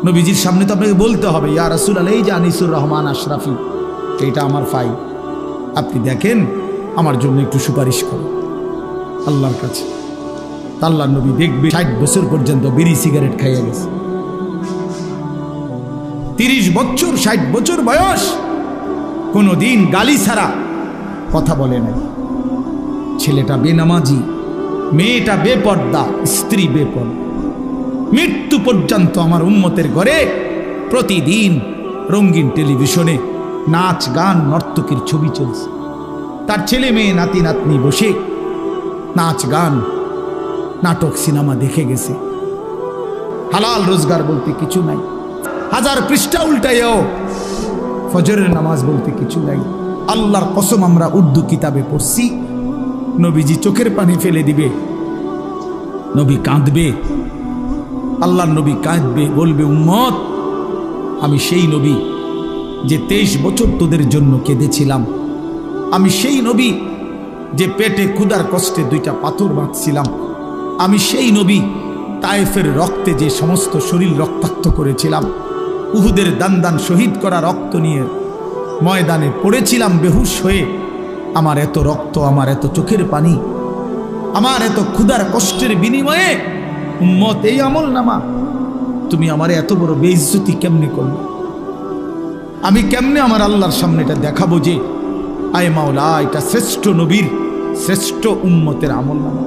নবীজির সামনে তো আপনাকে বলতে হবে, ইয়া রাসূলুল্লাহ, এই যে আনিসুর রহমান আশরাফি, এটা আমার ফাইল, আপনি দেখেন আমার জন্য একটু সুপারিশ করুন আল্লাহর কাছে। আল্লাহর নবী দেখবে 60 বছর পর্যন্ত বিড়ি সিগারেট খাইয়া গেছে, 30 বছর 60 বছর বয়স, কোনোদিন গালি ছাড়া কথা বলে নাই। ছেলেটা বেনামাজি, মেয়েটা বেপর্দা, স্ত্রী বেপর্দা, মৃত্যু পর্যন্ত আমার উম্মতের ঘরে প্রতিদিন রঙিন টেলিভিশনে নাচ গান নর্তকীর ছবি চলছে। তার ছেলে মেয়ে নাতি নাতনি বসে নাচ গান নাটক সিনেমা দেখে গেছে। হালাল রোজগার বলতে কিছু নাই, 1000 পৃষ্ঠা উল্টাইও ফজরের নামাজ বলতে কিছু নাই। আল্লাহর কসম, আমরা উর্দু কিতাবে পড়ছি, নবীজি চোখের পানি ফেলে দিবে, নবী কাঁদবে, আল্লাহর নবী কাঁদবে, বলবে, উম্মত, আমি সেই নবী যে 23 বছর তোদের জন্য কেঁদেছিলাম, আমি সেই নবী যে পেটে ক্ষুধার কষ্টে 2টা পাথর বাঁধছিলাম, আমি সেই নবী তায়েফের রক্তে যে সমস্ত শরীর রক্তাক্ত করেছিলাম, উহুদের দান শহীদ করা রক্ত নিয়ে ময়দানে পড়েছিলাম বেহুশ হয়ে, আমার এত রক্ত, আমার এত চোখের পানি, আমার এত ক্ষুধার কষ্টের বিনিময়ে উম্মত এই আমল নামা, তুমি আমার এত বড় বেইজ্জতি কেমনে করলে? আমি কেমনে আমার আল্লাহর সামনে এটা দেখাবো যে আয় মাওলা, এটা শ্রেষ্ঠ নবীর শ্রেষ্ঠ উম্মতের আমল নামা।